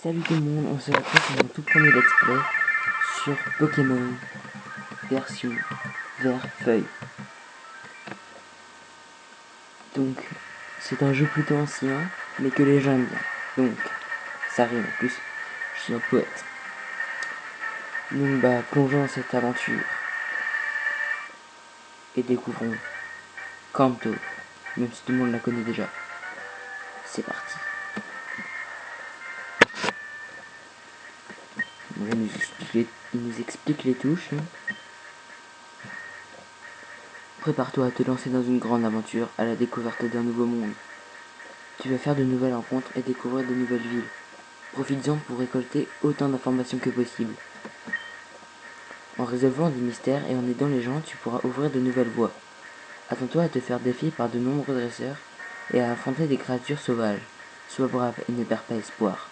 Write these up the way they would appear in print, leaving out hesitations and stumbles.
Salut tout le monde, on se retrouve pour mon tout premier let's play sur Pokémon version vert feuille. Donc c'est un jeu plutôt ancien mais que les gens aiment bien. Donc ça rime en plus, je suis un poète. Donc plongeons dans cette aventure et découvrons Kanto, même si tout le monde la connaît déjà. C'est parti. Bon, là, il nous explique les touches. Prépare-toi à te lancer dans une grande aventure, à la découverte d'un nouveau monde. Tu vas faire de nouvelles rencontres et découvrir de nouvelles villes. Profites-en pour récolter autant d'informations que possible. En résolvant des mystères et en aidant les gens, tu pourras ouvrir de nouvelles voies. Attends-toi à te faire défier par de nombreux dresseurs et à affronter des créatures sauvages. Sois brave et ne perds pas espoir.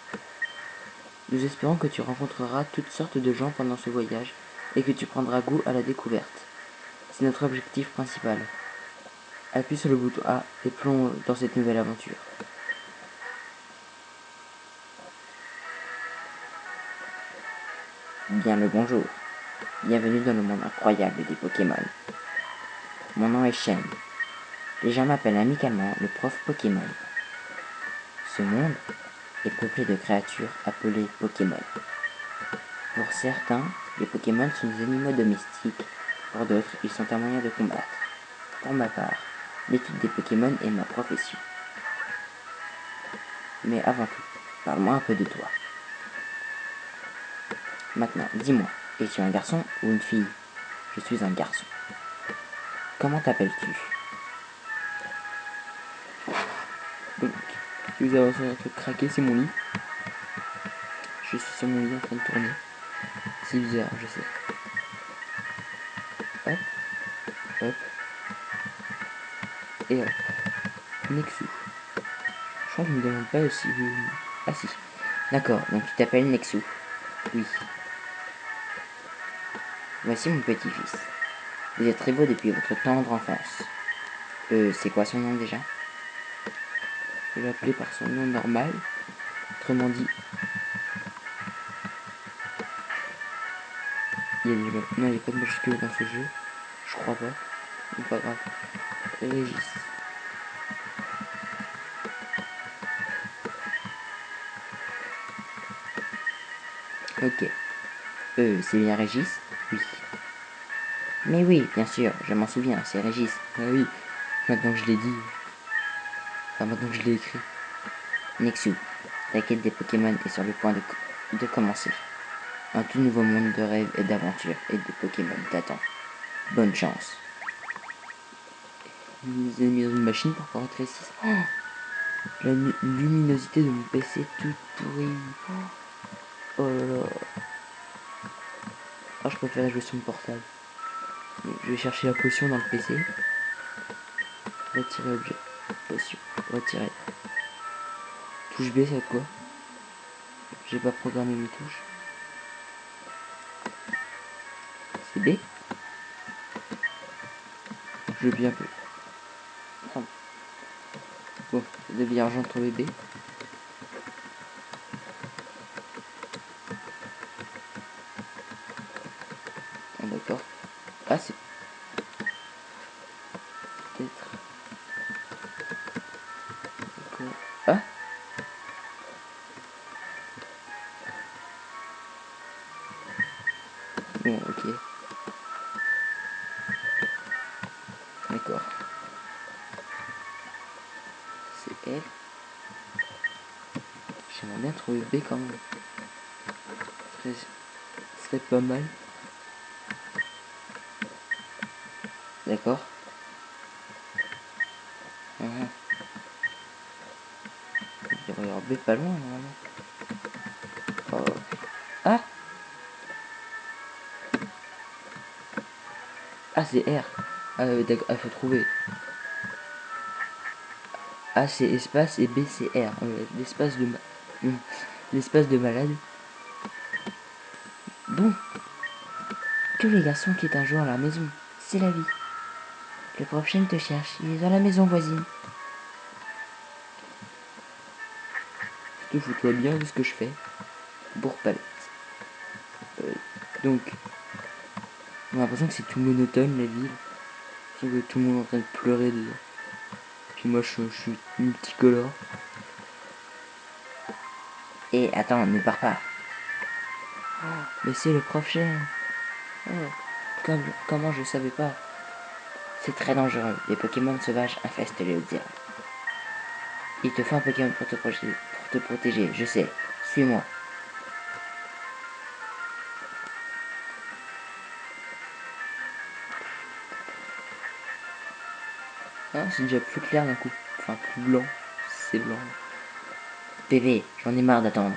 Nous espérons que tu rencontreras toutes sortes de gens pendant ce voyage et que tu prendras goût à la découverte. C'est notre objectif principal. Appuie sur le bouton A et plonge dans cette nouvelle aventure. Bien le bonjour. Bienvenue dans le monde incroyable des Pokémon. Mon nom est Shen. Les gens m'appellent amicalement le prof Pokémon. Ce monde est peuplé de créatures appelées Pokémon. Pour certains, les Pokémon sont des animaux domestiques. Pour d'autres, ils sont un moyen de combattre. Pour ma part, l'étude des Pokémon est ma profession. Mais avant tout, parle-moi un peu de toi. Maintenant, dis-moi, es-tu un garçon ou une fille? Je suis un garçon. Comment t'appelles-tu? Donc, si vous avez entendu un truc craquer, c'est mon lit. Je suis sur mon lit en train de tourner. C'est bizarre, je sais. Hop, hop, et hop. Nexu. Je crois qu'il ne me demande pas si... Ah si. D'accord, donc tu t'appelles Nexu. Oui. Voici mon petit-fils. Vous êtes très beau depuis votre tendre enfance. C'est quoi son nom déjà? Je vais l'appeler par son nom normal. Autrement dit... Non, il n'y a pas de majuscule dans ce jeu. Je crois pas. Mais pas grave. Régis. Ok. C'est bien Régis? Oui. Mais oui, bien sûr, je m'en souviens, c'est Régis. Ah oui, maintenant que je l'ai dit. Enfin, maintenant que je l'ai écrit. Nexu, la quête des Pokémon est sur le point de commencer. Un tout nouveau monde de rêves et d'aventures et de Pokémon t'attend. Bonne chance. Il nous a mis dans une machine pour qu'on rétrécisse. Oh, la luminosité de mon PC est toute pourrie. Oh là là. Ah, je préférais jouer sur mon portable. Je vais chercher la potion dans le PC. Retirer objet. Potion. Retirer. Touche B, c'est quoi? J'ai pas programmé mes touches. C'est B. Je veux bien peu. Bon, de vie argent trouvé B. Ah, d'accord. Ah, c'est peut-être... Quoi? Ah, bon, ok. D'accord. C'est L. J'aimerais bien trouver B quand même. Ce serait pas mal. D'accord. Ah. Il devrait y avoir B pas loin normalement. Oh. Ah. Ah, c'est R. Ah, d'accord. Ah, faut trouver. A c'est espace et B c'est R. L'espace de l'espace de malade. Bon. Tous les garçons quittent un jour à la maison. C'est la vie. Le prof Chen te cherche. Il est dans la maison voisine. Surtout, fous-toi bien de ce que je fais. Bourg-Palette. Donc, on a l'impression que c'est tout monotone la ville. Sauf que tout le monde est en train de pleurer dedans. Puis moi je suis multicolore. Et attends, ne pars pas. Mais c'est le prof chien. Comment je savais pas. C'est très dangereux. Les Pokémon sauvages infestent les Hautes-Îles. Il te faut un Pokémon pour te protéger, je sais. Suis-moi. Ah, c'est déjà plus clair d'un coup. Enfin, plus blanc. C'est blanc. PV, j'en ai marre d'attendre.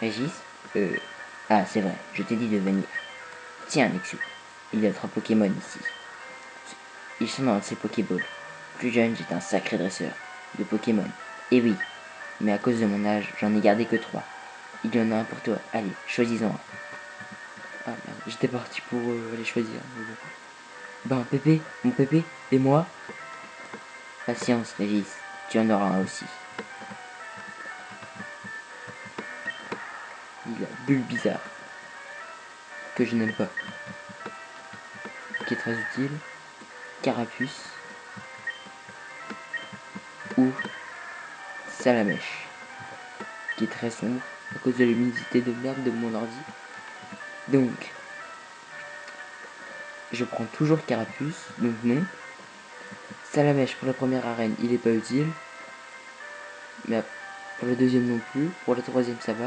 Régis Ah, c'est vrai, je t'ai dit de venir. Tiens, Nexu, il y a 3 Pokémon ici. Ils sont dans ces Pokéballs. Plus jeune, j'étais un sacré dresseur de Pokémon. Et oui, mais à cause de mon âge, j'en ai gardé que 3. Il y en a un pour toi. Allez, choisis-en un. Ah merde, j'étais parti pour aller choisir. Mais bon. Ben, Pépé, mon Pépé, et moi? Patience, Régis, tu en auras un aussi. Il a Bulbizarre. Que je n'aime pas. Qui est très utile. Carapuce. Ou Salamèche. Qui est très sombre à cause de l'humidité de merde de mon ordi. Donc, je prends toujours Carapuce, donc non. Salamèche pour la première arène, il est pas utile. Mais pour la deuxième non plus. Pour la troisième, ça va.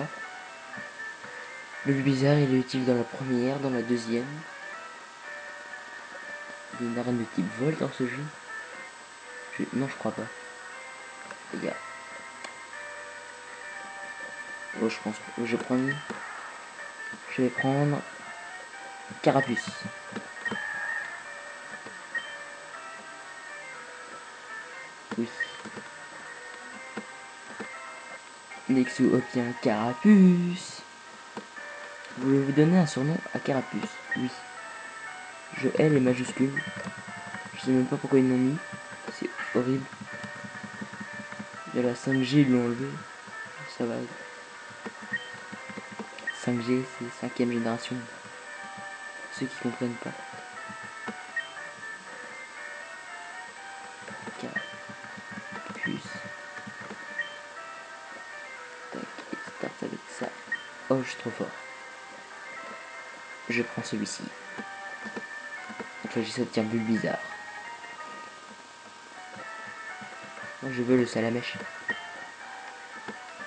Le bizarre, il est utile dans la première, dans la deuxième. Il y a une arène de type vol dans ce jeu. Non, je crois pas. Il y a... Oh, je pense que je prends une. Je vais prendre Carapuce. Oui. Nexu obtient Carapuce. Voulez-vous donner un surnom à Carapuce? Oui. Je hais les majuscules. Je sais même pas pourquoi ils l'ont mis. C'est horrible. Il y a la 5G, ils l'ont enlevé. Ça va. 5G, c'est 5ème génération. Ceux qui comprennent pas. Carapuce. Tac, et start avec ça. Oh, je suis trop fort. Je prends celui-ci. Donc là, j'ai obtient Bulbizarre. Moi, je veux le Salamèche.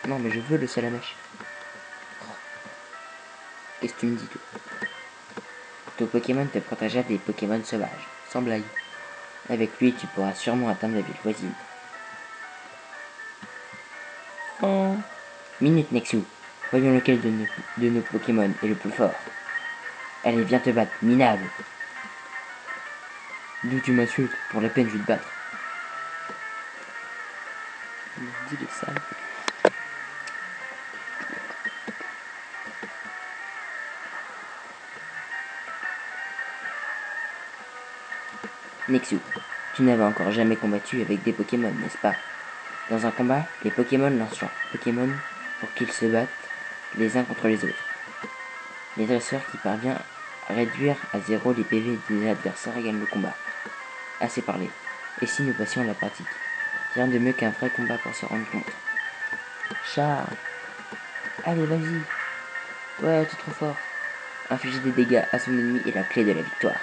Non, mais je veux le Salamèche. Qu'est-ce que tu me dis, toi? Ton Pokémon te protégera des Pokémon sauvages, sans blague. Avec lui, tu pourras sûrement atteindre la ville voisine. Oh. Minute, Nexu. Voyons lequel de nos Pokémon est le plus fort. Allez, viens te battre, minable. D'où tu m'insultes? Pour la peine, je vais te battre. Dis les sales. Nexu, tu n'avais encore jamais combattu avec des Pokémon, n'est-ce pas? Dans un combat, les Pokémon lancent leurs Pokémon pour qu'ils se battent les uns contre les autres. Les dresseurs qui parviennent à réduire à 0 les PV des adversaires gagnent le combat. Assez parlé. Et si nous passions à la pratique? Rien de mieux qu'un vrai combat pour se rendre compte. Charge. Allez, vas-y. Ouais, t'es trop fort. Infliger des dégâts à son ennemi est la clé de la victoire.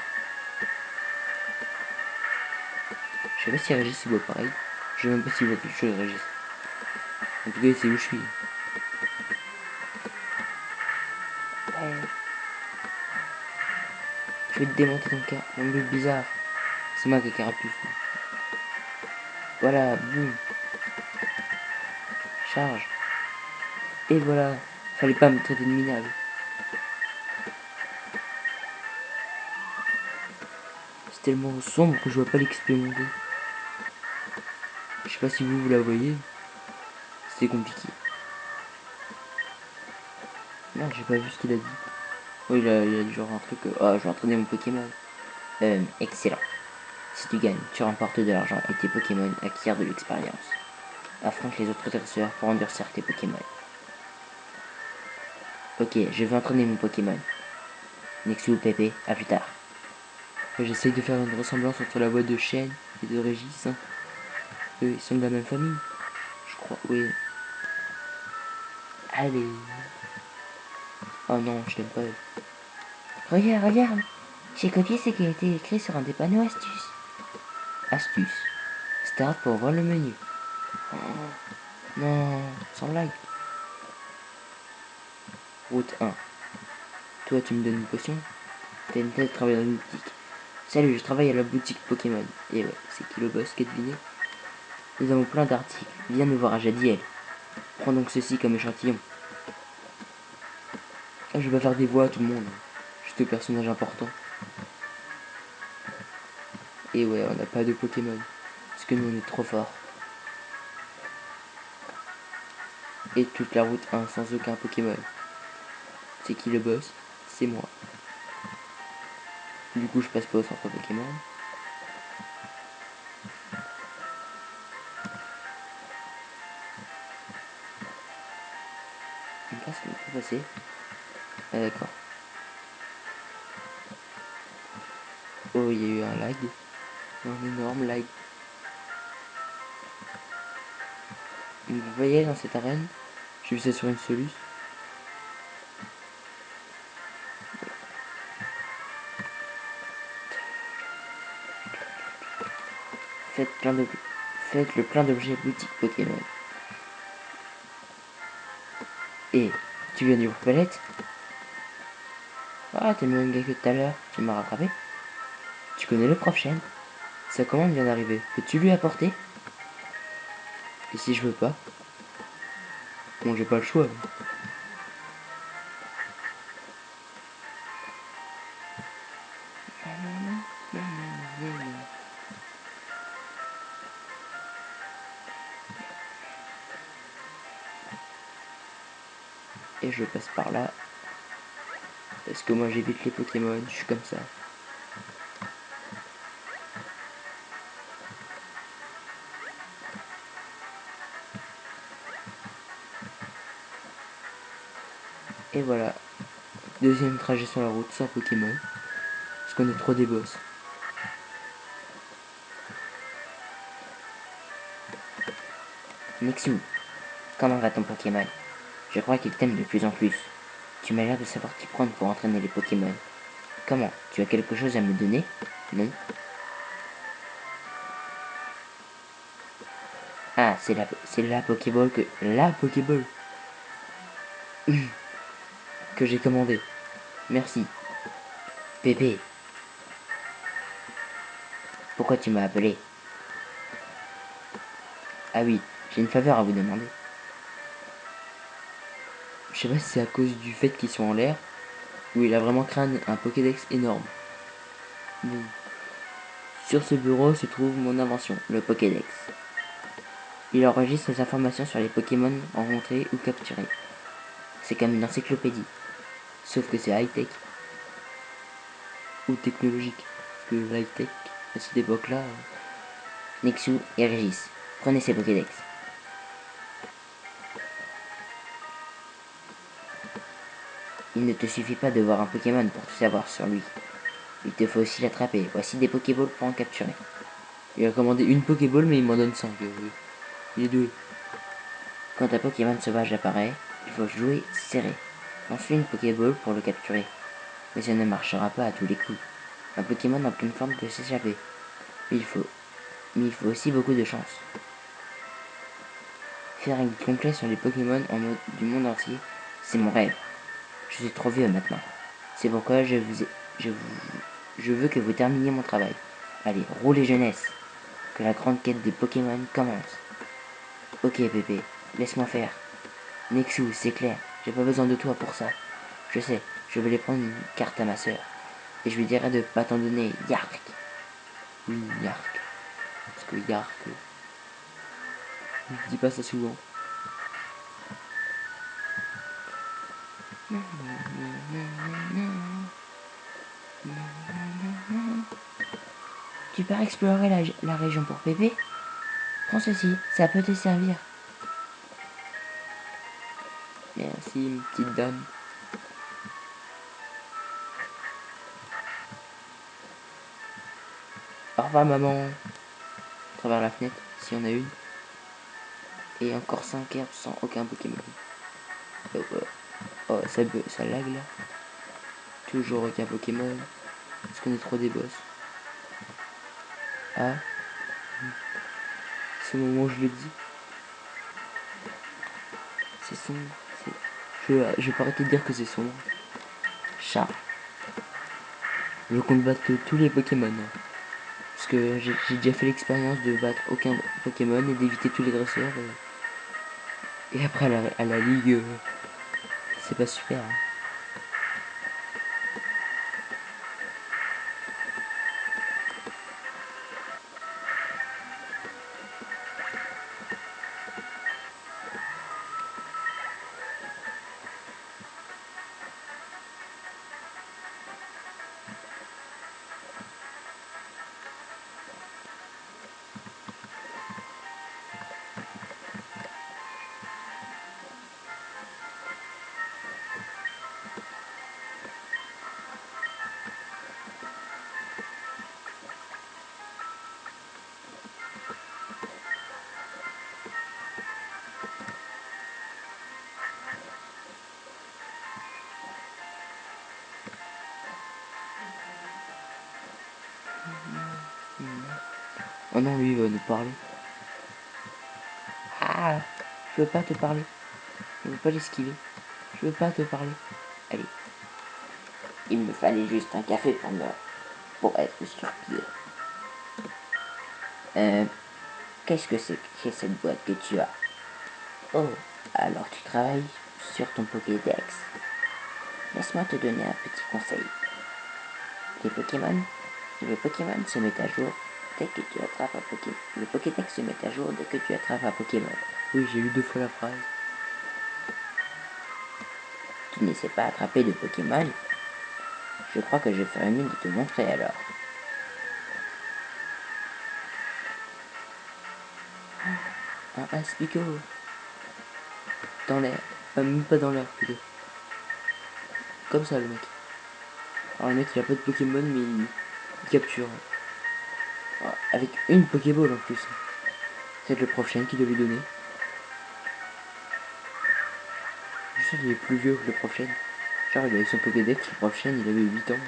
Je sais pas si Régis il voit pareil. Je sais même pas s'il voit quelque chose, Régis. En tout cas, il sait où je suis. Ouais. Je vais te démonter ton cas. Mon but bizarre. C'est moi qui ai Carapuce. Voilà, boum. Charge. Et voilà. Fallait pas me traiter de minable. C'est tellement sombre que je vois pas l'expérimenter. Je sais pas si vous la voyez. C'est compliqué. Merde, j'ai pas vu ce qu'il a dit. Oh, il a dit genre un truc. Ah, je vais entraîner mon Pokémon. Excellent. Si tu gagnes, tu remportes de l'argent et tes Pokémon acquièrent de l'expérience. Affronte les autres dresseurs pour endurcir tes Pokémon. Ok, je vais entraîner mon Pokémon. Nexu, Pépé, à plus tard. J'essaye de faire une ressemblance entre la voix de Chêne et de Régis. Hein. Ils sont de la même famille. Je crois, oui. Allez. Oh non, je t'aime pas. Regarde, regarde. J'ai copié ce qui a été écrit sur un des panneaux astuces. Astuce. Start pour voir le menu. Oh, non, sans blague. Route 1. Toi, tu me donnes une potion? T'as une tête de travailler dans une boutique. Salut, je travaille à la boutique Pokémon. Et ouais, c'est qui le boss qui a deviné? Nous avons plein d'articles. Viens nous voir à Jadiel. Prends donc ceci comme échantillon. Ah, je vais faire des voix à tout le monde. Juste aux personnages importants. Et ouais, on n'a pas de Pokémon. Parce que nous, on est trop forts. Et toute la route 1 sans aucun Pokémon. C'est qui le boss? C'est moi. Du coup, je passe pas au centre Pokémon. Une place qu'on peut passer. Ah, d'accord. Oh, il y a eu un lag. Un énorme lag. Vous voyez dans cette arène, j'ai vu ça sur une soluce. Faites, Faites le plein d'objets boutique Pokémon. Et tu viens du groupe Palette? Ah, t'es le même gars que tout à l'heure, tu m'as rattrapé. Tu connais le prof Chen? Sa commande vient d'arriver. Peux-tu lui apporter? Et si je veux pas? Bon, j'ai pas le choix. Et je passe par là. Parce que moi j'évite les Pokémon, je suis comme ça. Et voilà. Deuxième trajet sur la route sans Pokémon. Parce qu'on est trop des boss. Nexu, comment va ton Pokémon? Je crois qu'il t'aime de plus en plus. Tu m'as l'air de savoir t'y prendre pour entraîner les Pokémon. Comment? Tu as quelque chose à me donner? Non? Ah, c'est la Pokéball que... La Pokéball Que j'ai commandé. Merci. Pépé, pourquoi tu m'as appelé? Ah oui, j'ai une faveur à vous demander. Je sais pas si c'est à cause du fait qu'ils sont en l'air, ou il a vraiment créé un Pokédex énorme. Mais sur ce bureau se trouve mon invention, le Pokédex. Il enregistre les informations sur les Pokémon rencontrés ou capturés. C'est comme une encyclopédie. Sauf que c'est high-tech. Ou technologique. Parce que l'high-tech, à cette époque-là... Nexu et Régis, prenez ces Pokédex. Il ne te suffit pas de voir un Pokémon pour tout savoir sur lui. Il te faut aussi l'attraper. Voici des Pokéballs pour en capturer. Il a commandé une Pokéball, mais il m'en donne 5. Il est doué. Quand un Pokémon sauvage apparaît, il faut jouer serré. Lance-lui une Pokéball pour le capturer. Mais ça ne marchera pas à tous les coups. Un Pokémon en pleine forme peut s'échapper. Mais il faut aussi beaucoup de chance. Faire un guide complet sur les Pokémon du monde entier, c'est mon rêve. Je suis trop vieux maintenant. C'est pourquoi je veux que vous terminiez mon travail. Allez, roulez jeunesse. Que la grande quête des Pokémon commence. Ok Pépé, laisse-moi faire. Nexu, c'est clair, j'ai pas besoin de toi pour ça. Je sais, je vais aller prendre une carte à ma sœur. Et je lui dirai de pas t'en donner. Yark. Oui, Yark. Parce que Yark... je dis pas ça souvent. Tu pars explorer la région pour Pépé? Prends ceci, ça peut te servir. Merci, une petite dame. revoir maman. À travers la fenêtre, s'il y en a une. Et encore 5 herbes sans aucun Pokémon. Oh, ça lag là. Toujours aucun Pokémon. Est-ce qu'on est trop des boss? Ah, c'est le moment où je le dis. C'est sombre. Je vais pas arrêter de dire que c'est sombre. Chat. Je compte battre tous les Pokémon. Hein. Parce que j'ai déjà fait l'expérience de battre aucun Pokémon et d'éviter tous les dresseurs. Et après à la ligue, c'est pas super. Hein. Oh non, lui il va nous parler. Ah, je veux pas te parler. Je veux pas l'esquiver. Je veux pas te parler. Allez. Il me fallait juste un café pour être sur pied. Qu'est-ce que c'est que cette boîte que tu as? Oh, alors tu travailles sur ton Pokédex. Laisse-moi te donner un petit conseil. Les Pokémon, le Pokémon se met à jour dès que tu attrapes un Pokémon. Le Pokédex se met à jour dès que tu attrapes un Pokémon. Oui, j'ai eu 2 fois la phrase. Tu ne sais pas attraper de Pokémon? Je crois que je ferais mieux de te montrer alors. Un Aspico. Dans l'air. Même pas dans l'air plutôt. Comme ça le mec. Alors le mec il a pas de Pokémon mais il capture. Avec une Pokéball en plus. C'est le prof Chen qui doit lui donner. Je sais qu'il est plus vieux que le prof Chen. Genre il avait son Pokédex, le prof Chen il avait 8 ans.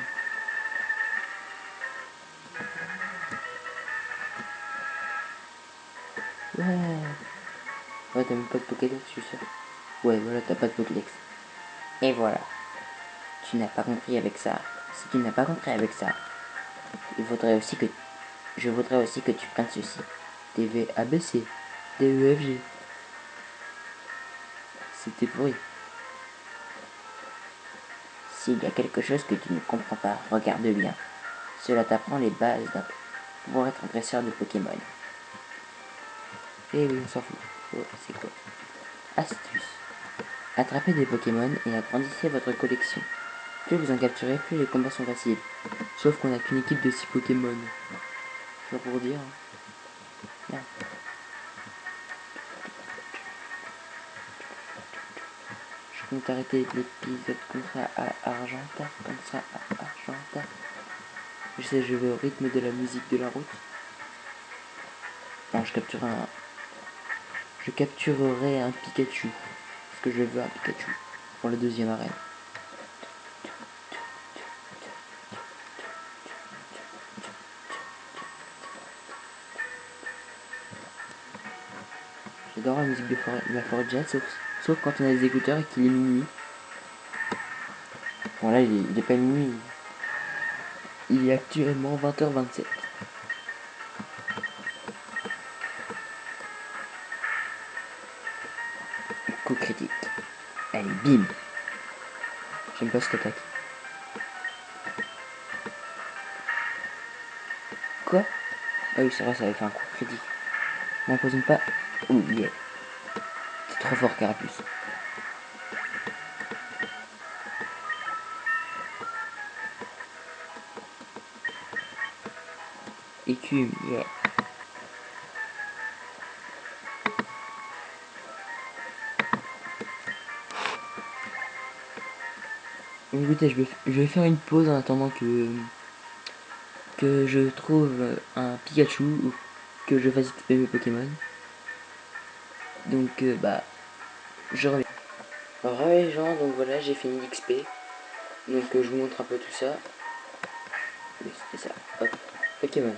Ouais. Ouais, t'as même pas de Pokédex, je suis sûr. Ouais, voilà, t'as pas de Pokédex. Et voilà. Tu n'as pas compris avec ça. Si tu n'as pas compris avec ça, je voudrais aussi que tu prennes ceci. TV ABC. DEFG. C'était pourri. S'il y a quelque chose que tu ne comprends pas, regarde bien. Cela t'apprend les bases pour être un dresseur de Pokémon. Eh oui, on s'en fout. Oh, c'est quoi? Astuce. Attrapez des Pokémon et agrandissez votre collection. Plus vous en capturez, plus les combats sont faciles. Sauf qu'on a qu'une équipe de 6 Pokémon. C'est pour dire. Non. Je compte arrêter l'épisode comme ça à Argenta. Comme ça à Argenta. Je sais, je vais au rythme de la musique de la route. Non, je capturerai un Pikachu. Parce que je veux un Pikachu. Pour la deuxième arène. J'adore la musique de la forêt jazz, sauf quand on a des écouteurs et qu'il est minuit. Bon là, il est pas minuit. Il est actuellement 20h27. Coup critique. Allez, bim. J'aime pas cette attaque. Quoi? Ah oui, c'est vrai, ça avait fait un coup critique. M'empoisonne pas. Oh yeah. C'est trop fort, Carapuce. Écume, yeah. Écoutez, je vais faire une pause en attendant que je trouve un Pikachu ou que je fasse XP mes Pokémon. Donc bah je reviens. Alors ouais les gens, donc voilà j'ai fini l'XP. Donc je vous montre un peu tout ça. Oui c'était ça. Hop. Pokémon.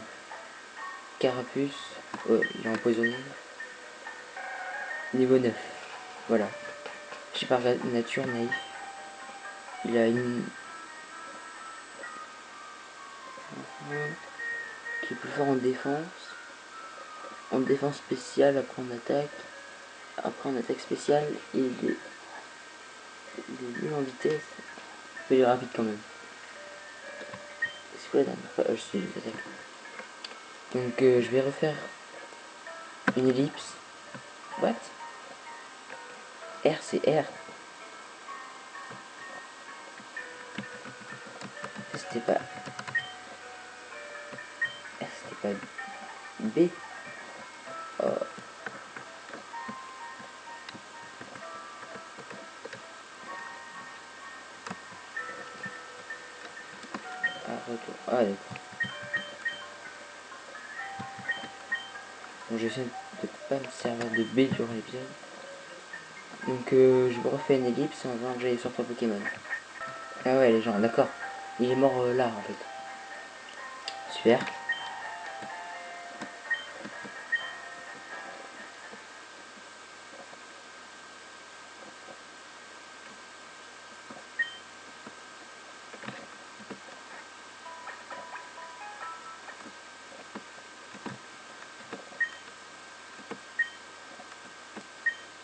Carapuce. Ouais, il est empoisonné. Niveau 9. Voilà. Je sais pas, nature naïf. Il a une qui est plus fort en défense. En défense spéciale, après en attaque. Après en attaque spéciale, il est nul en vitesse. Mais il est rapide quand même. C'est quoi la dernière fois? Je suis les attaques. Donc je vais refaire une ellipse. What? R c'est R. C'était pas. R c'était pas B. Oh. Ah, retour. Ah d'accord. Bon, j'essaie de pas me servir de B durant l'épisode. Donc je me refais une ellipse en disant que j'allais sur 3 Pokémon. Ah ouais les gens, d'accord. Il est mort là en fait. Super.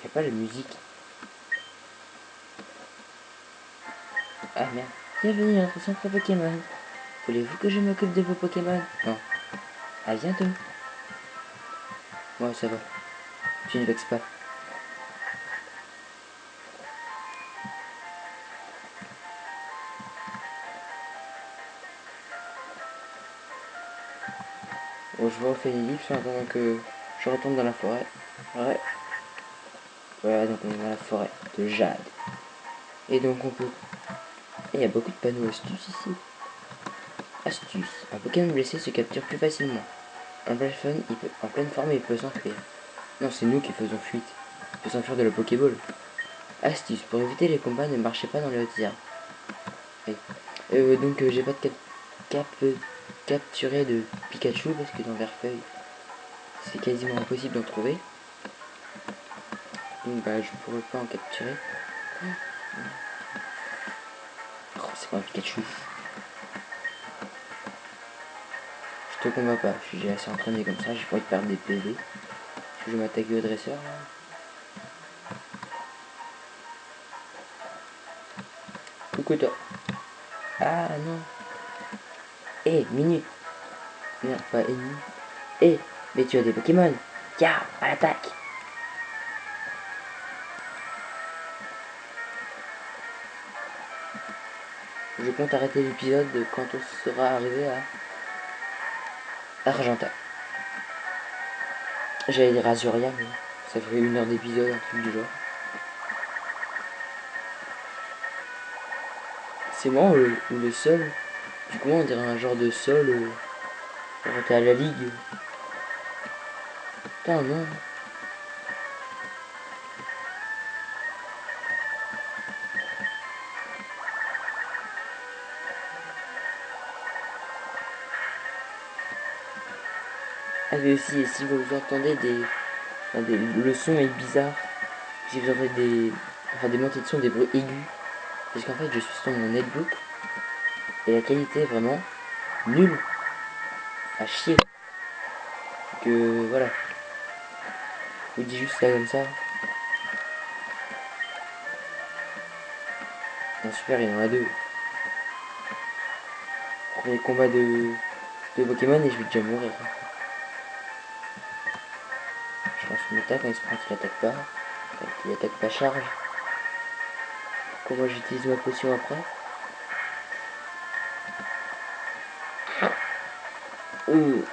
Y a pas la musique. Ah merde. Bienvenue dans notre centre Pokémon. Voulez-vous que je m'occupe de vos Pokémon? Non. À bientôt. Ouais ça va. Tu ne vexes pas. Bon, je refais l'ellipse en attendant que je retourne dans la forêt. Ouais. Voilà, donc on est dans la forêt de Jade. Et donc on peut... Et il y a beaucoup de panneaux astuces ici. Astuce. Un Pokémon blessé se capture plus facilement. En pleine forme, il peut s'enfuir. Non, c'est nous qui faisons fuite. Il peut s'enfuir de la Pokéball. Astuce. Pour éviter les combats, ne marchez pas dans les hautes herbes. Oui. Donc j'ai pas de capturer de Pikachu parce que dans Verfeuille, c'est quasiment impossible d'en trouver. Donc bah je pourrais pas en capturer. Oh, c'est pas un Pikachu. Je te combats pas, je suis assez entraîné comme ça, j'ai pas envie de perdre des PV. Je vais m'attaquer au dresseur là. Coucou toi. Ah non. Eh, minute. Merde, pas ennemi. Eh, mais tu as des Pokémon. Tiens, à l'attaque. Je compte arrêter l'épisode quand on sera arrivé à Argenta. J'allais dire Azuria, mais ça ferait 1 heure d'épisode, un truc du genre. C'est moi ou le sol. Du coup, on dirait un genre de sol. Quand t'es à la ligue. Putain, non. Ah, mais aussi, et si vous entendez le son est bizarre, si vous entendez des montées de son, des bruits aigus, parce qu'en fait, je suis sur mon netbook et la qualité est vraiment nulle à chier. Que voilà, je vous dis juste ça comme ça. Non, super, il y en a 2. Premier combat de Pokémon et je vais déjà mourir. Je lance une attaque, quand il se prend, il attaque pas. Quand il attaque pas, charge. Comment j'utilise ma potion après? Ouh.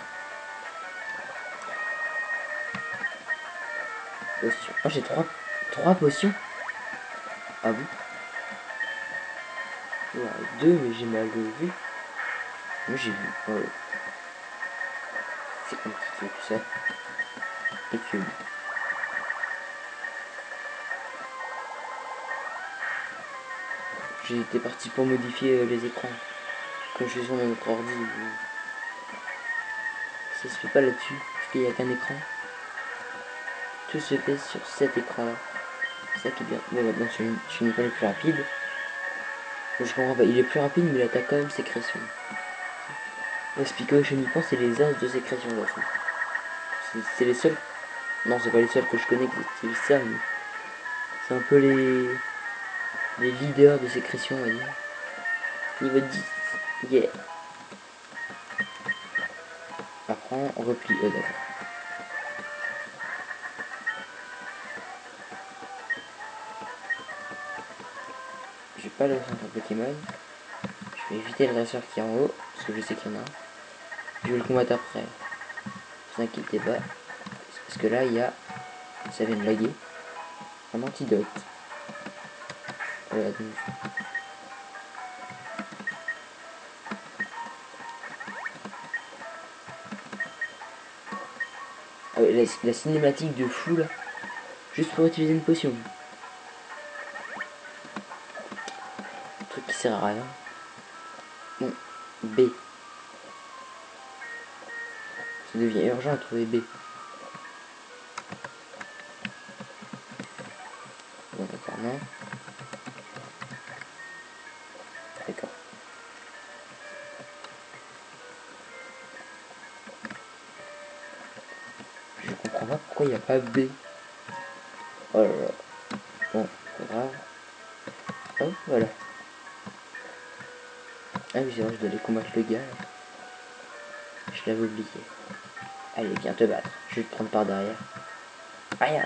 Potion. Oh, j'ai 3 potions. Ah bon? Ouais, 2, mais j'ai mal vu. Moi j'ai vu. Oh. C'est compliqué tout ça. Et cube. J'ai été parti pour modifier les écrans. Comme je suis sur notre ordi. Ça se fait pas là-dessus. Parce qu'il n'y a qu'un écran. Tout se fait sur cet écran là. C'est ça qui est bien. Bon, maintenant je suis pas le plus rapide. Je comprends pas. Il est plus rapide mais il attaque quand même sécrétion. Spico, je n'y pense, c'est les as de sécrétion là. C'est les seuls. Non, c'est pas les seuls que je connais qui utilisent ça, mais c'est un peu les leaders de sécrétion, on va dire. Niveau 10. Yeah. Apprends, repli. D'accord. Je vais pas lancer un Pokémon. Je vais éviter le dresseur qui est en haut, parce que je sais qu'il y en a un. Je vais le combattre après. Ne vous inquiétez pas. Parce que là, il y a. Ça vient de laguer. Un antidote. Voilà, donc. Ah ouais, la cinématique de fou là. Juste pour utiliser une potion. Un truc qui sert à rien. Bon, B. Ça devient urgent à trouver B. Bon, d'accord, non. D'accord. Je comprends pas pourquoi il n'y a pas B. Oh là là. Bon, pas grave. Oh, voilà. Ah oui, c'est vrai, je dois aller combattre le gars. Je l'avais oublié. Allez, viens te battre. Je vais te prendre par derrière. Aïe.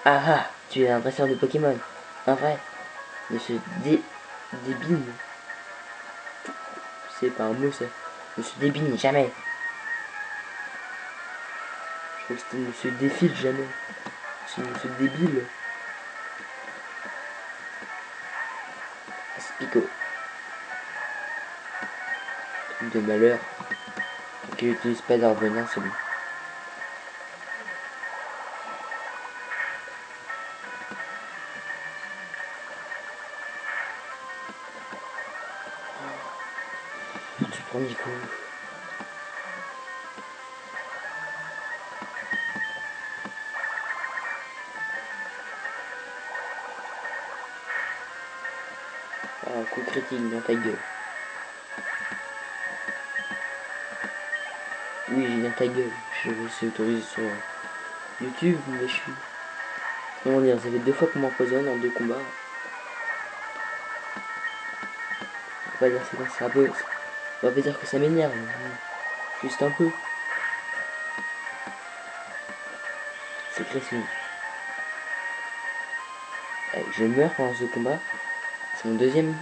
Ah ah, tu es un dresseur de Pokémon. Un vrai. Monsieur débine. C'est pas un mot ça. Monsieur débine, jamais. Je crois que c'était monsieur défile, jamais. C'est monsieur débile. Spico. Truc de malheur. Qui n'utilise pas d'arvenant, c'est bon. Du premier coup. Ah, coup critique dans ta gueule. Oui, j'ai dans ta gueule. Je me suis autorisé sur YouTube, mais je suis. Comment dire, ça fait 2 fois qu'on m'empoisonne en 2 combats. On va pas dire que c'est un peu. On va pas dire que ça m'énerve. Juste un peu. C'est Sécrétion. Je meurs pendant ce combat. C'est mon deuxième.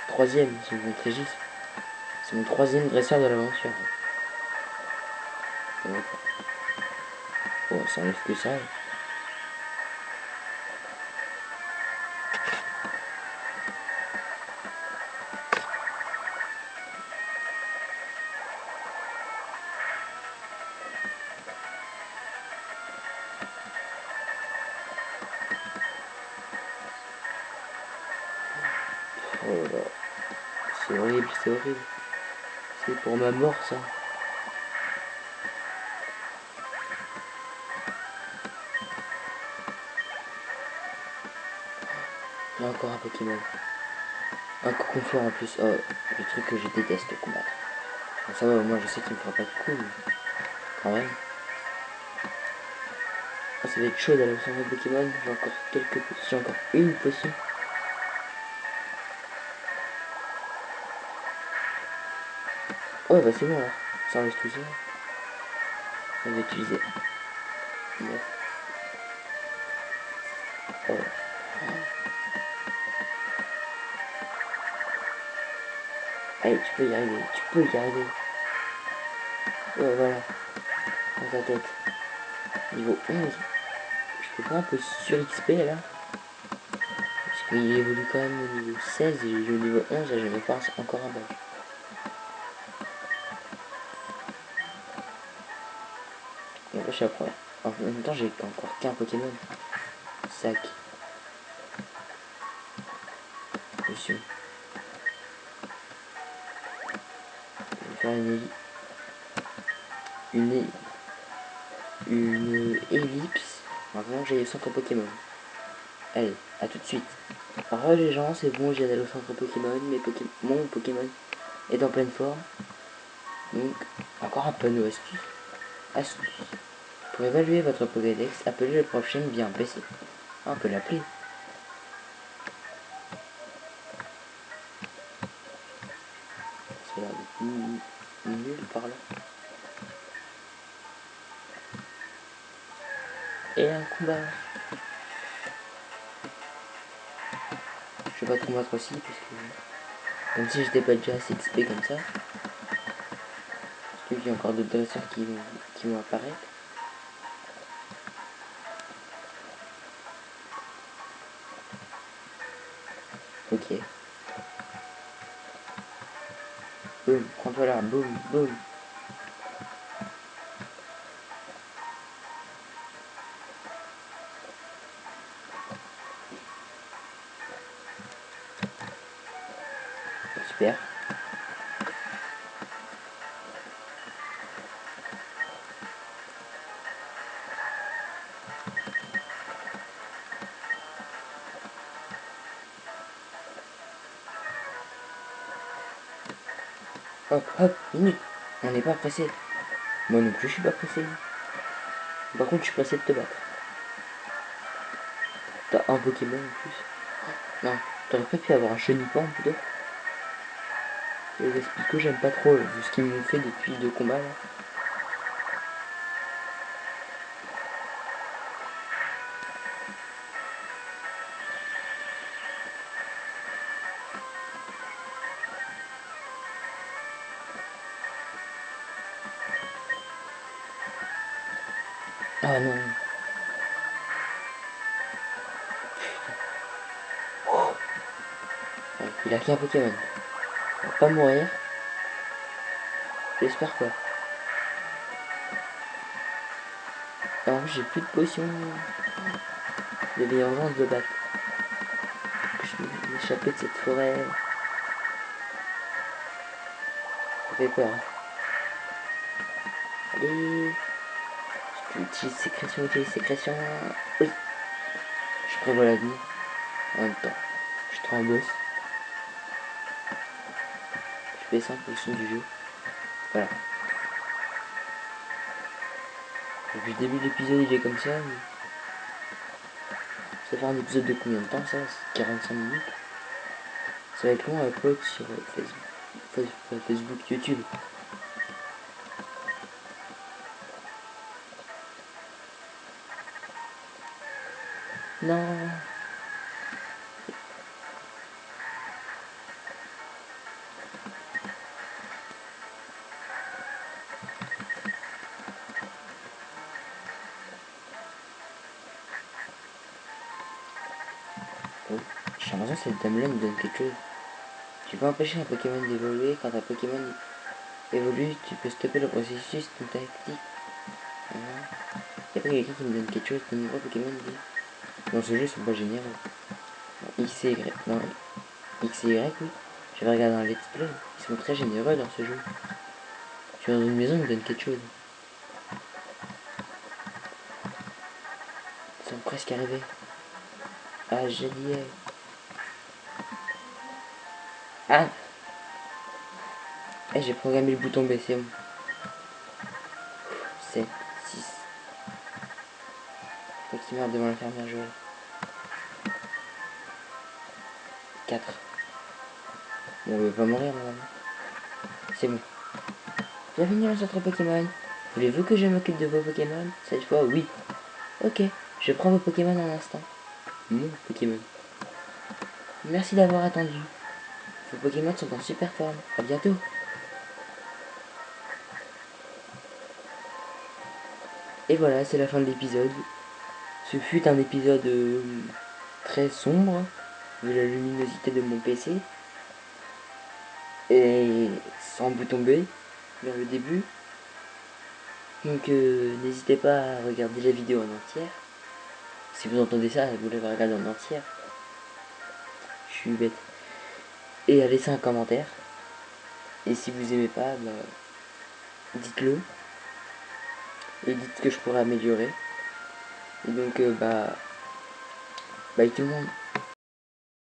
Troisième, si vous comptez Régis. C'est mon troisième dresseur de l'aventure. Bon, ça enlève que ça. Oh là là. C'est horrible, c'est horrible. C'est pour ma mort ça. Il y a encore un Pokémon. Un cocon fort en plus. Oh, le truc que je déteste combattre. Bon, ça va, moi je sais qu'il me fera pas de coup, mais quand même. Oh, ça va être chaud d'aller au centre de Pokémon. J'ai encore quelques potions. J'ai encore une potion. Oh bah c'est bon là. Ça enlève tout ça. On va utiliser. Oh. Allez, tu peux y arriver. Tu peux y arriver. Ouais, voilà. Dans ta tête. Niveau 11. Je peux pas un peu sur XP là. Parce qu'il évolue quand même au niveau 16 et au niveau 11 et je me passe encore un badge. je apprends. En même temps, j'ai encore qu'un Pokémon. Sac. Potion. Je vais faire une, une ellipse avant que j'aille au centre Pokémon. Allez, à tout de suite. Alors les gens, c'est bon, j'ai allé au centre Pokémon, mon Pokémon est en pleine forme. Donc, encore un panneau astuce. Astuce. Pour évaluer votre Pokédex, appelez le prof Chêne via un PC. Ah, on peut l'appeler. Ça a l'air d'être nul par là. Et un combat. Je vais pas te combattre aussi, parce que comme si j'étais pas déjà assez XP comme ça. Parce qu'il y a encore d'autres dresseurs qui vont apparaître. Ok. Boum, prends-toi là, boum, boum. Super. Hop, hop, minute. On n'est pas pressé. Moi non plus, je suis pas pressé. Par contre, je suis pressé de te battre. T'as un Pokémon en plus. Non, t'aurais pas pu avoir un Chenipan plutôt. Et les Espico, j'aime pas trop, vu ce qu'ils m'ont fait depuis 2 combats là. Ah non. Ouais, il a qu'un Pokémon. Il va pas mourir. J'espère pas. Alors j'ai plus de potions. Il y avait urgence de battre. Que je m'échappais de cette forêt. Ça fait peur. Allez. Utilise sécrétion, utilise sécrétion. Oui. Je prévois l'avenir. En même temps. Je suis trop un boss. Je fais ça en fonction du jeu. Voilà. Depuis le début de l'épisode, il est comme ça. Mais... ça va faire un épisode de combien de temps ça? 45 minutes. Ça va être long à upload sur Facebook, YouTube. Non. Oh. J'ai l'impression que cette dame-là me donne quelque chose. Tu peux empêcher un Pokémon d'évoluer. Quand un Pokémon évolue, tu peux stopper le processus d'une tactique. Il y a pas quelqu'un qui me donne quelque chose. De nombreux Pokémon dit. Dans ce jeu, ils sont pas généreux. X et Y. Non, X et Y, oui. J'avais regardé un let's play. Ils sont très généreux dans ce jeu. Je suis dans une maison, ils me donnent quelque chose. Ils sont presque arrivés. Ah, j'ai dit. Ah! Eh, j'ai programmé le bouton B, c'est bon. 7, 6. Faut qu'il meurt devant l'infirmière Joël. 4. Bon, il va pas mourir, madame. C'est bon. Bienvenue dans le centre Pokémon. Voulez-vous que je m'occupe de vos Pokémon? Cette fois, oui. Ok, je prends vos Pokémon en instant. Mon Pokémon. Merci d'avoir attendu. Vos Pokémon sont en super forme. À bientôt. Et voilà, c'est la fin de l'épisode. Ce fut un épisode très sombre, vu la luminosité de mon PC. Et sans bouton B, vers le début. Donc n'hésitez pas à regarder la vidéo en entière. Si vous entendez ça, vous l'avez regardé en entière. Je suis bête. Et à laisser un commentaire. Et si vous aimez pas, bah, dites-le. Et dites que je pourrais améliorer. Et donc bye tout le monde.